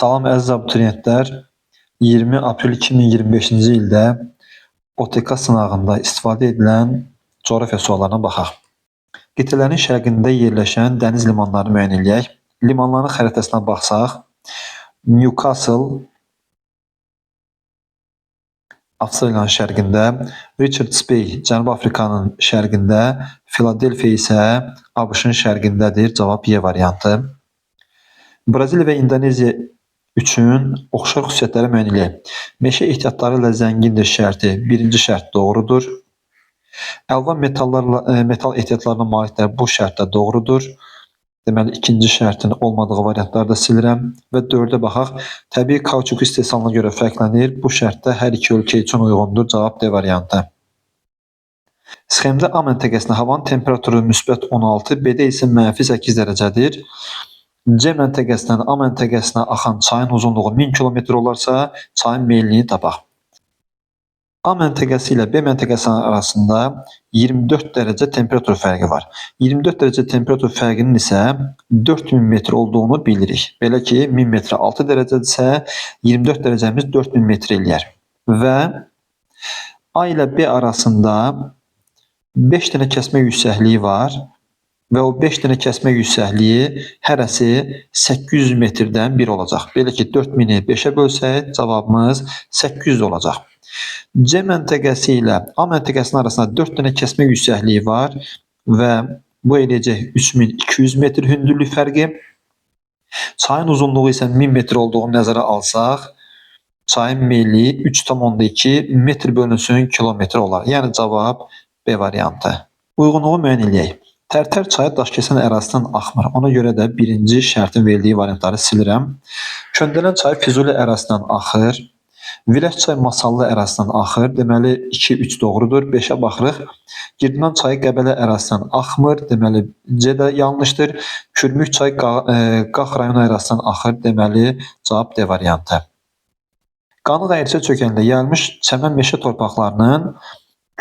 Salam əziz abituriyentlər, 20 aprel 2025-ci ildə OTK sınağında istifadə edilən coğrafiya suallarına baxaq. Qitələrin şərqində yerləşən dəniz limanlarını müəyyən edək. Limanların xəritəsinə baxsaq, Newcastle Avstraliyanın şərqində, Richards Bay Cənubi Afrikanın şərqində, Philadelphia isə ABŞ-ın şərqindədir. Cavab Y variantı. Braziliya və İndoneziya üçün oxşar xüsusiyyətləri müəyyən edək. Meşə ehtiyatları ilə zəngindir şərti. Birinci şərt doğrudur. Əlvan metal ehtiyatlarına maliklər bu şərtdə doğrudur. Deməli, ikinci şərtin olmadığı variantları da silirəm. Və 4-ə baxaq. Təbii kauçuk istehsalına görə fərqlənir. Bu şərtdə hər iki ölkə üçün uyğundur. Cavab D variantı. Sxemdə A məntəqəsində havanın temperaturu müsbət 16, B-də isə -8 dərəcədir. C məntəqəsindən A məntəqəsinə axan çayın uzunluğu 1000 km olarsa, çayın meylliyini tapaq. A məntəqəsi ilə B məntəqəsi arasında 24 dərəcə temperatur fərqi var. 24 dərəcə temperatur fərqinin isə 4000 metr olduğunu bilirik. Belə ki, 1000 metrə 6 dərəcədirsə, 24 dərəcəmiz 4000 metr eləyər. Və A ilə B arasında 5 dənə kəsmə yüksəkliyi var. Və o 5 dənə kəsmə yüksəkliyi hərəsi 800 metrdən 1 olacaq. Belə ki, 4000-i 5-ə bölsək, cavabımız 800 olacaq. C məntəqəsi ilə A məntəqəsinin arasında 4 dənə kəsmə yüksəkliyi var və bu eləyəcək 3200 metr hündürlük fərqi. Çayın uzunluğu isə 1000 metr olduğunu nəzərə alsaq, çayın meyli 3,2 metr bölünsün kilometr olar. Yəni cavab B variantı. Uyğunluğu müəyyən edək. Tərtər çayı daşkəsən ərazisindən axmır. Ona görə də birinci şərtin verildiyi variantları silirəm. Köndələn çayı Füzuli ərazisindən axır. Vilək çay Masallı ərazisindən axır. Deməli 2-3 doğrudur. 5-ə baxırıq. Girdiman çayı Qəbələ ərazisindən axmır. Deməli C də yanlışdır. Kürmük çay Qax rayonu ərazisindən axır. Deməli cavab D variantı. Qanıq əyircə çökəndə yayılmış çəmən meşə torpaqlarının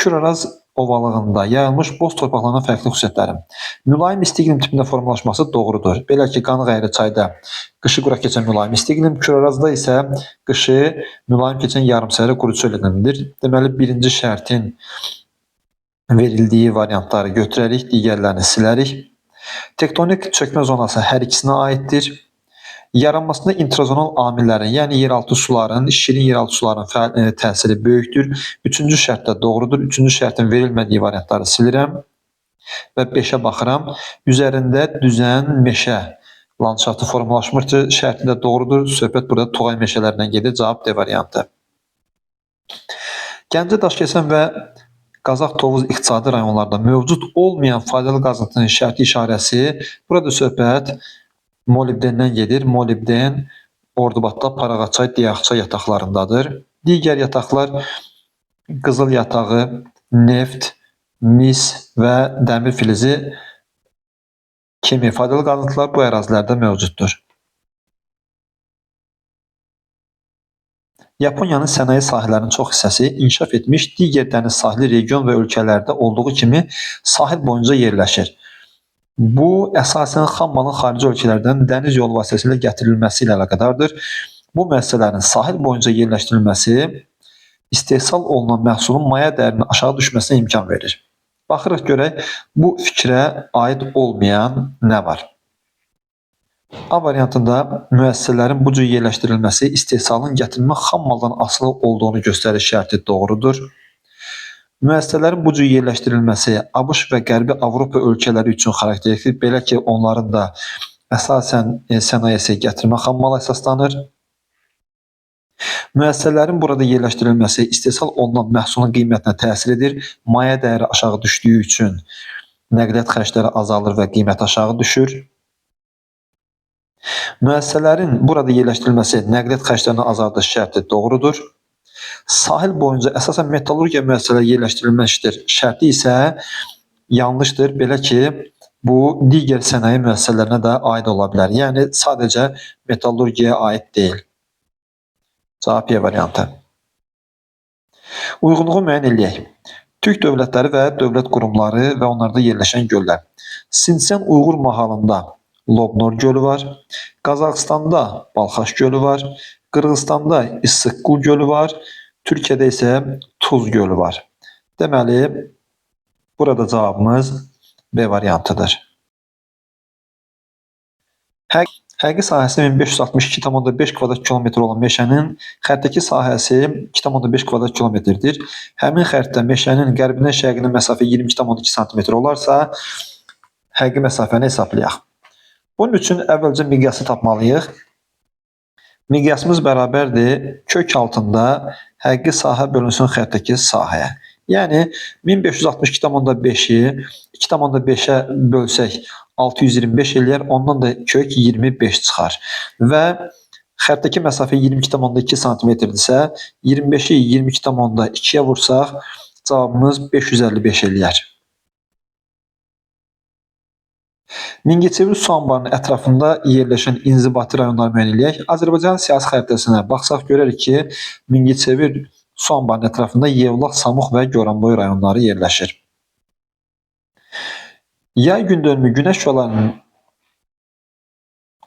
Küraraz ovalığında yayılmış boz torpaqlarının fərqli xüsusiyyətləri. Mülayim istiqlim tipində formalaşması doğrudur. Belə ki, Qanıq əyri çayda qışı quraq keçən mülayim istiqlim, Kürarazda isə qışı mülayim keçən yarımsərli quru çöl iqlimidir. Deməli, birinci şərtin verildiyi variantları götürərik, digərlərini silərik. Tektonik çökmə zonası hər ikisinə aiddir. Yaranmasında intrazonal amillərin, yəni yeraltı suların, şirin yeraltı suların təsiri böyükdür. Üçüncü şərt də doğrudur. Üçüncü şərtin verilmədiyi variantları silirəm və 5-ə baxıram. Üzərində düzən meşə landşaftı formalaşmır şərti də doğrudur. Söhbət burada Toğay meşələrindən gedir. Cavab D variantı. Gəncə, Daşkəsən və Qazax Tovuz iqtisadi rayonlarda mövcud olmayan faydalı qazıntının şərti işarəsi. Burada söhbət molibdendən gedir. Molibden Ordubadda Parağaçay, Diyaxçay yataqlarındadır. Digər yataqlar qızıl yatağı, neft, mis və dəmir filizi kimi faydalı qazıntılar bu ərazilərdə mövcuddur. Yaponiyanın sənaye sahələrinin çox hissəsi inkişaf etmiş digər dəniz sahili region və ölkələrdə olduğu kimi sahil boyunca yerləşir. Bu, əsasən xammalın xarici ölkələrdən dəniz yolu vasitəsilə gətirilməsi ilə əlaqədardır. Bu müəssisələrin sahil boyunca yerləşdirilməsi istehsal olunan məhsulun maya dəyərinin aşağı düşməsinə imkan verir. Baxırıq görək, bu fikrə aid olmayan nə var? A variantında müəssisələrin bu cür yerləşdirilməsi istehsalın gətirilmə xammaldan asılı olduğunu göstərir şərti doğrudur. Müəssisələrin bu cür yerləşdirilməsi ABŞ və Qərbi Avropa ölkələri üçün xarakteristikdir. Belə ki, onların da əsasən sənayesi gətirmə xammala əsaslanır. Müəssisələrin burada yerləşdirilməsi istehsal olunan məhsulun qiymətinə təsir edir. Maya dəyəri aşağı düşdüyü üçün nəqliyyat xərcləri azalır və qiymət aşağı düşür. Müəssisələrin burada yerləşdirilməsi nəqliyyat xərclərini azaldır şərti doğrudur. Sahil boyunca əsasən metallurgiya müəssisələri yerləşdirilmişdir şərti isə yanlışdır. Belə ki, bu digər sənaye müəssisələrinə də aid ola bilər. Yəni, sadəcə metallurgiyaya aid deyil. Cavab Y variantı. Uyğunluğu müəyyən edək. Türk dövlətləri və dövlət qurumları və onlarda yerləşən göllər. Sinsən Uyğur mahalında Lobnor gölü var. Qazaxıstanda Balxaş gölü var. Qırğızstanda İssıqqul gölü var. Türkiyədə isə Tuz gölü var. Deməli, burada cavabımız B variantıdır. Həqiqi sahəsi 1562,5 kvadrat kilometr olan meşənin xəttdəki sahəsi 2,5 kvadrat kilometrdir. Həmin xəttdə meşənin qərbindən şərqinə məsafə 22,2 sm olarsa, həqiqi məsafəni hesablayaq. Bunun üçün əvvəlcə miqyası tapmalıyıq. Miqyasımız bərabərdir kök altında həqiqi sahə bölünsün xəttdəki sahəyə. Yəni 1562,5-i 2,5-ə bölsək 625 eləyər, ondan da kök 25 çıxar. Və xəttdəki məsafə 22,2 sm-dirsə, 25-i 22,2-yə vursaq, cavabımız 555 eləyər. Mingəçevir su anbarının ətrafında yerləşən inzibati rayonları müəyyən eləyək. Azərbaycan siyasi xəritəsinə baxsaq görərik ki, Mingəçevir su anbarının ətrafında Yevlax, Samux və Goranboy rayonları yerləşir. Yay gündönümü günəş şüalarının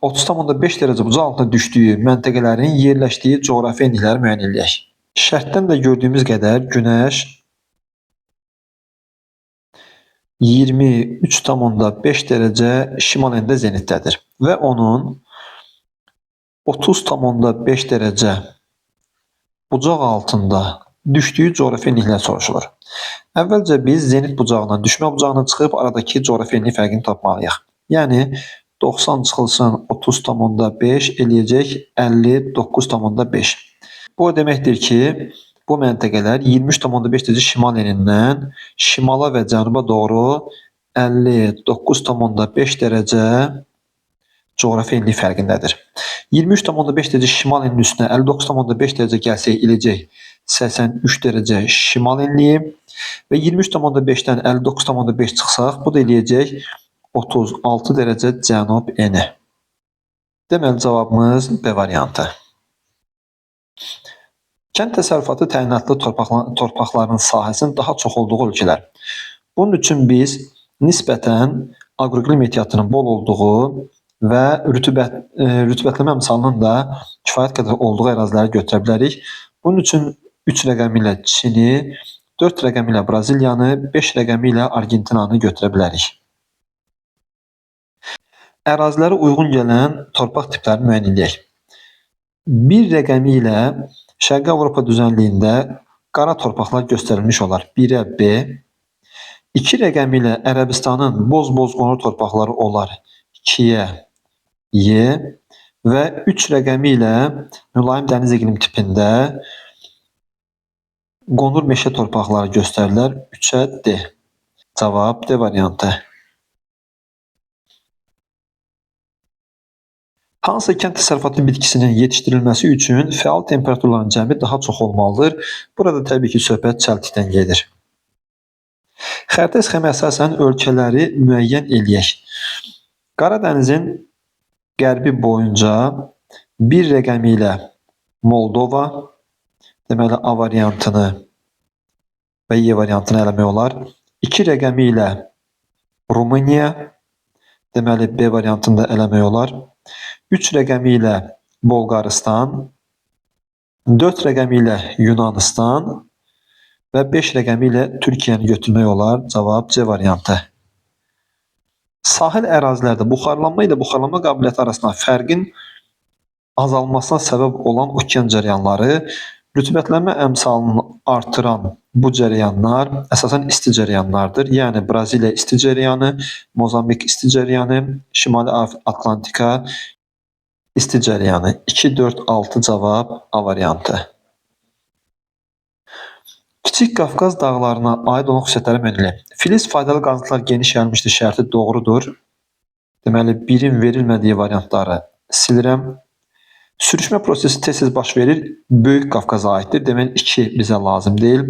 30,5 dərəcə bucaq altına düşdüyü məntəqələrin yerləşdiyi coğrafi enlikləri müəyyən eləyək. Şərtdən də gördüyümüz qədər günəş 23,5 dərəcə şimal enində zenitdədir və onun 30,5 dərəcə bucaq altında düşdüyü coğrafi enliklər soruşulur. Əvvəlcə biz zenit bucağından düşmə bucağına çıxıb aradakı coğrafi enlik fərqini tapmalıyıq. Yəni 90 çıxılsın 30,5 eləyəcək 59,5. Bu deməkdir ki, bu məntəqələr 23,5 dərəcə şimal enindən şimala və cənuba doğru 59,5 dərəcə coğrafi enlik fərqindədir. 23,5 dərəcə şimal eninin üstünə 59,5 dərəcə gəlsək eləcək 83 dərəcə şimal enliyi və 23,5-dən 59,5 çıxsaq, bu da eləyəcək 36 dərəcə cənub eni. Deməli, cavabımız B variantı. Kənd təsərrüfatı təyinatlı torpaqların sahəsinin daha çox olduğu ölkələr. Bunun üçün biz nisbətən aqroiqlim ehtiyatının bol olduğu və rütubətləmə əmsalının da kifayət qədər olduğu əraziləri götürə bilərik. Bunun üçün 3 rəqəmi ilə Çini, 4 rəqəmi ilə Braziliyanı, 5 rəqəmi ilə Argentinanı götürə bilərik. Ərazilərə uyğun gələn torpaq tiplərini müəyyən edək. 1 rəqəmi ilə Şərqi Avropa düzənliyində qara torpaqlar göstərilmiş olar. 1-ə B. 2 rəqəmi ilə Ərəbistanın boz-boz qonur torpaqları olar. 2-yə Y. Və 3 rəqəmi ilə mülayim dəniz iqlim tipində qonur meşə torpaqları göstərilər. 3-ə D. Cavab D variantı. Hansı kənd təsərrüfatı bitkisinin yetişdirilməsi üçün fəal temperaturların cəmi daha çox olmalıdır? Burada təbii ki, söhbət çəltikdən gedir. Xəritə sxemə əsasən ölkələri müəyyən eləyək. Qaradənizin qərbi boyunca 1 rəqəmi ilə Moldova, deməli A variantını və Y variantını eləmək olar. 2 rəqəmi ilə Rumıniya, deməli B variantını da eləmək olar. 3 rəqəmi ilə Bolqarıstan, 4 rəqəmi ilə Yunanistan və 5 rəqəmi ilə Türkiyəni götürmək olar. Cavab C variantı. Sahil ərazilərdə buxarlanma ilə buxarlanma qabiliyyəti arasında fərqin azalmasına səbəb olan okean cəryanları, rütubətlənmə əmsalını artıran bu cəryanlar əsasən isti cəryanlardır. Yəni Braziliya isti cəryanı, Mozambik isti cəryanı, Şimali Atlantika isti cəryanı. 2, 4, 6 cavab A variantı. Kiçik Qafqaz dağlarına aid olan xüsusiyyətləri müəyyən edin. Filiz faydalı qazıntılar geniş yayılmışdır şərti doğrudur. Deməli, birin verilmədiyi variantları silirəm. Sürüşmə prosesi tez-tez baş verir, Böyük Qafqaza aiddir. Deməli, 2 bizə lazım deyil.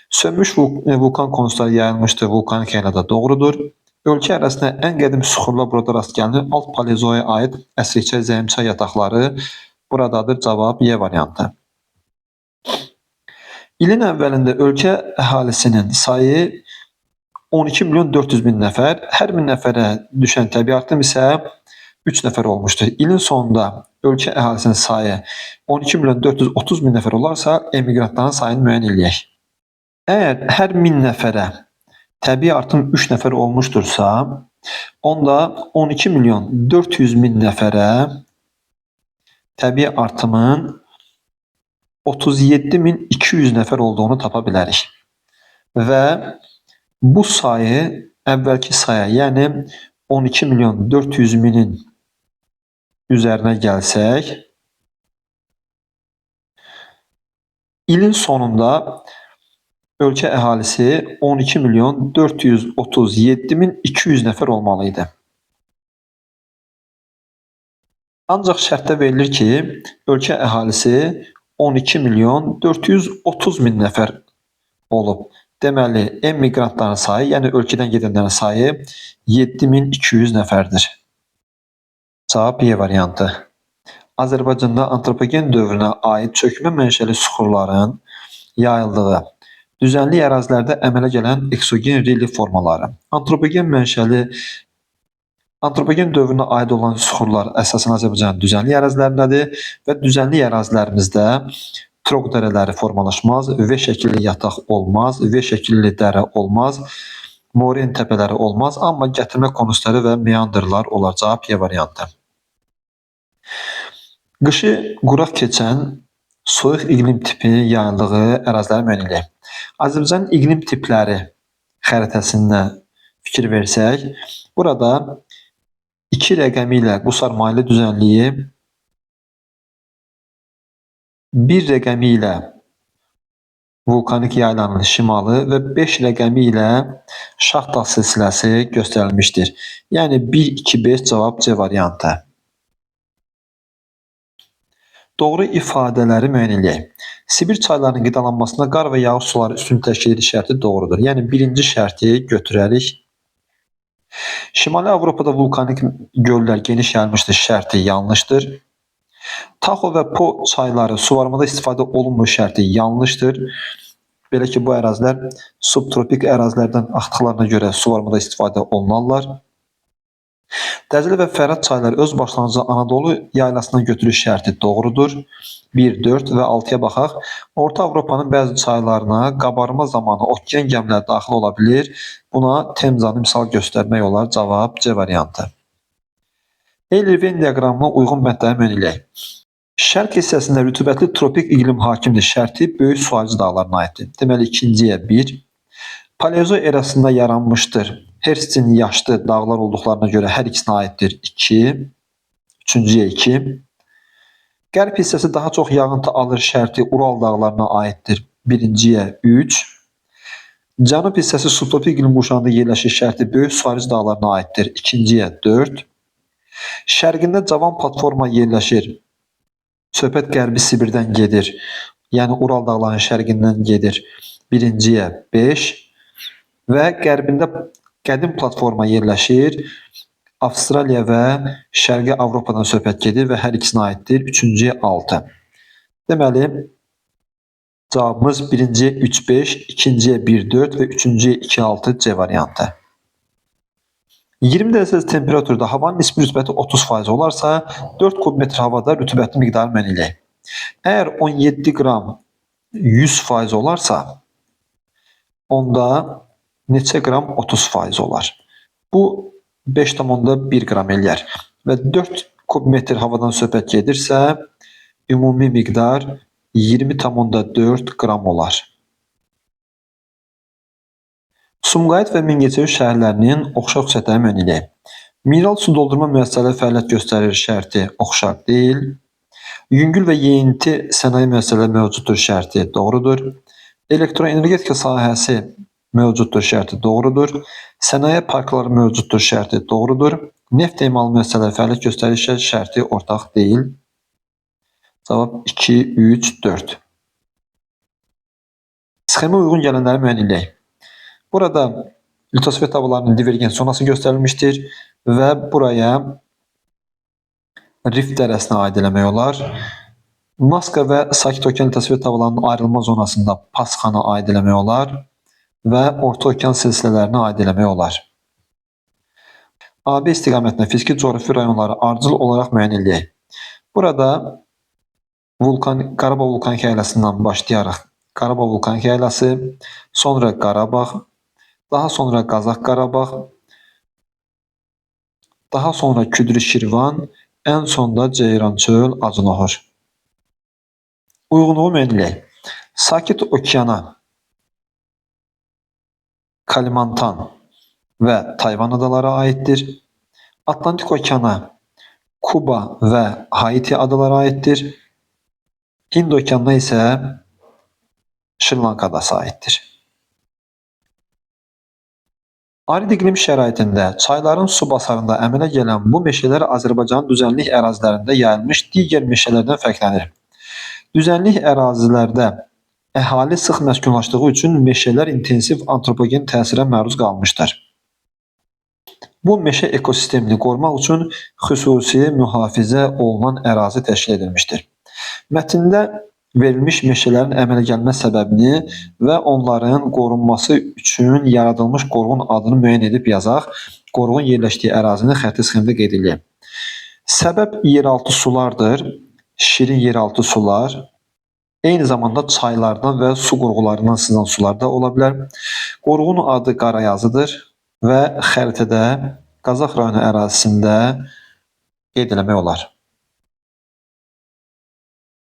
Sönmüş vulkan konusları yayılmışdır, vulkanik ərazidə doğrudur. Ölkə ərazisində ən qədim süxurlar burada rast gəlinir. Alt paleozoya aid əsrikçə zəmçay yataqları buradadır. Cavab Y variantı. İlin əvvəlində ölkə əhalisinin sayı 12 milyon 400 min nəfər. Hər 1000 nəfərə düşən təbii artım isə 3 nəfər olmuşdur. İlin sonunda ölkə əhalisinin sayı 12 milyon 430 min nəfər olarsa, emigrantların sayını müəyyən eləyək. Əgər hər 1000 nəfərə təbii artım 3 nəfər olmuşdursa, onda 12 milyon 400 min nəfərə təbii artımın 37.200 nəfər olduğunu tapa bilərik. Və bu sayı əvvəlki saya, yəni 12 milyon 400 minin üzərinə gəlsək, ilin sonunda ölkə əhalisi 12 milyon 437 min 200 nəfər olmalı idi. Ancaq şərtdə verilir ki, ölkə əhalisi 12 milyon 430 min nəfər olub. Deməli, emigrantların sayı, yəni ölkədən gedənlərin sayı 7200 nəfərdir. Cavab B variantı. Azərbaycanda antropogen dövrünə aid çökmə mənşəli süxurların yayıldığı düzənlik ərazilərdə əmələ gələn eksogen relyef formaları. Antropogen dövrünə aid olan süxurlar əsasən Azərbaycanın düzənlik ərazilərindədir və düzənlik ərazilərimizdə troq dərələri formalaşmaz, V şəkilli yataq olmaz, V şəkilli dərə olmaz, moren təpələri olmaz, amma gətirmə konusları və meandrlar olar. Cavab Y variantı. Qışı quraq keçən soyuq iqlim tipinin yayıldığı əraziləri müəyyən edək. Azərbaycanın iqlim tipləri xəritəsindən fikir versək, burada 2 rəqəmi ilə Qusar-Mahilə düzənliyi, 1 rəqəmi ilə vulkanik yaylanın şimalı və 5 rəqəmi ilə Şaxta silsiləsi göstərilmişdir. Yəni 1, 2, 5 cavab C variantı. Doğru ifadələri müəyyən edək. Sibir çaylarının qidalanmasında qar və yağış suları üstün təşkil edir şərti doğrudur. Yəni birinci şərti götürərik. Şimali Avropada vulkanik göllər geniş yayılmışdır şərti yanlışdır. Taxo və Po çayları suvarmada istifadə olunmur şərti yanlışdır. Belə ki, bu ərazilər subtropik ərazilərdən axdıqlarına görə suvarmada istifadə olunarlar. Dəzlə və Fərat çayları öz başlanğıcı Anadolu yaylasından götürüş şərti doğrudur. 1, 4 və 6-ya baxaq. Orta Avropanın bəzi çaylarına qabarma zamanı okean gəmiləri daxil ola bilir. Buna Temzanı misal göstərmək olar. Cavab C variantı. Eyler-Venn diaqramına uyğun bəndləri müəyyən edək. Şərq hissəsində rütubətli tropik iqlim hakimdir şərti böyük su aycı dağlarına aiddir. Deməli, ikinciyə 1. Paleozo erasında yaranmışdır. Hertzin yaşlı dağlar olduqlarına görə hər ikisinə aiddir 2. Üçüncüyə 2. Qərb hissəsi daha çox yağıntı alır şərti Ural dağlarına aiddir. Birinciyə 3. Cənub hissəsi subtropik iqlim qurşağında yerləşir şərti böyük su aycı dağlarına aiddir. İkinciyə 4. Şərqində cavan platforma yerləşir. Söhbət Qərbi Sibirdən gedir. Yəni Ural dağlarının şərqindən gedir. Birinciyə 5. Və qərbində qədim platforma yerləşir. Avstraliya və Şərqi Avropadan söhbət gedir və hər ikisinə aiddir. Üçüncüyə 6. Deməli, cavabımız birinciyə 3-5, ikinciyə 1-4 və üçüncüyə 2-6 C variantı. 20 dərəcə temperaturda havanın nisbi rütubəti 30% olarsa, 4 kubmetr havada rütubətin miqdarı müəyyən edək. Əgər 17 qram 100% olarsa, onda neçə qram 30% olar? Bu 5,1 qram eləyər. Və 4 kubmetr havadan söhbət gedirsə, ümumi miqdar 20,4 qram olar. Sumqayıt və Mingəçevir şəhərlərinin oxşar xüsusiyyətləri müəyyən edək. Mineral su doldurma müəssisələri fəaliyyət göstərir şərti oxşar deyil. Yüngül və yeyinti sənaye müəssisələri mövcuddur şərti doğrudur. Elektroenergetika sahəsi mövcuddur şərti doğrudur. Sənaye parkları mövcuddur şərti doğrudur. Neft emalı müəssisələri fəaliyyət göstərir şərti ortaq deyil. Cavab 2, 3, 4. Sxemə uyğun gələnləri müəyyən edək. Burada litosfer havalarının divergent zonası göstərilmişdir və buraya Rift dərəsinə aid eləmək olar. Naska və Sakit Okean litosfer havalarının ayrılma zonasında Pasxana aid eləmək olar və Orta Okean silsilələrinə aid eləmək olar. AB istiqamətində fiziki coğrafi rayonları ardıcıl olaraq müəyyən edək. Burada Qarabağ vulkanik yaylasından başlayaraq Qarabağ vulkanik yaylası, sonra Qarabağ, daha sonra Qazax Qarabağ, daha sonra Küdri Şirvan, ən sonda Ceyrançöl, Acınohor. Uyğunluğu müəyyən edək. Sakit Okeana, Kalimantan və Tayvan adaları aiddir. Atlantik Okeana, Kuba və Haiti adaları aiddir. Hind Okeanına isə Şri Lanka adası aiddir. Arid iqlim şəraitində çayların su basarında əmələ gələn bu meşələr Azərbaycanın düzənlik ərazilərində yayılmış digər meşələrdən fərqlənir. Düzənlik ərazilərdə əhali sıx məskunlaşdığı üçün meşələr intensiv antropogen təsirə məruz qalmışdır. Bu meşə ekosistemini qorumaq üçün xüsusi mühafizə olunan ərazi təşkil edilmişdir. Mətndə verilmiş meşələrin əmələ gəlmə səbəbini və onların qorunması üçün yaradılmış qoruğun adını müəyyən edib yazaq. Qoruğun yerləşdiyi ərazini xətti sxemdə qeyd edək. Səbəb yeraltı sulardır, şirin yeraltı sular, eyni zamanda çaylardan və su qurğularından sızan sular da ola bilər. Qoruğun adı Qarayazıdır və xəritədə Qazax rayonu ərazisində qeyd eləmək olar.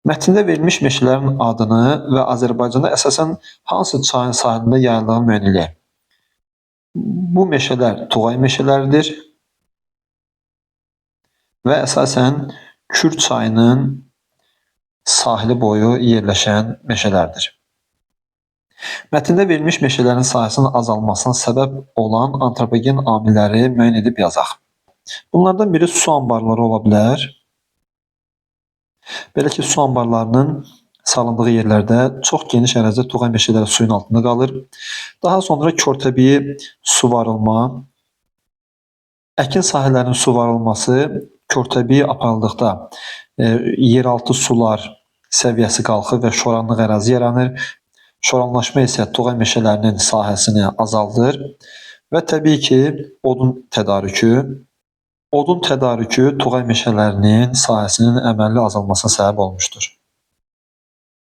Mətndə verilmiş meşələrin adını və Azərbaycanda əsasən hansı çayın sahilində yayıldığını müəyyən edək. Bu meşələr Tuğay meşələridir və əsasən Kür çayının sahili boyu yerləşən meşələrdir. Mətndə verilmiş meşələrin sahəsinin azalmasına səbəb olan antropogen amilləri müəyyən edib yazaq. Bunlardan biri su anbarları ola bilər. Belə ki, su anbarlarının salındığı yerlərdə çox geniş ərazidə Tuğay meşələri suyun altında qalır. Daha sonra körtəbii suvarılma, əkin sahələrinin suvarılması körtəbii aparıldıqda yeraltı sular səviyyəsi qalxır və şoranlıq ərazi yaranır. Şoranlaşma isə Tuğay meşələrinin sahəsini azaldır və təbii ki, odun tədarükü Tuğay meşələrinin sahəsinin əməlli azalmasına səbəb olmuşdur.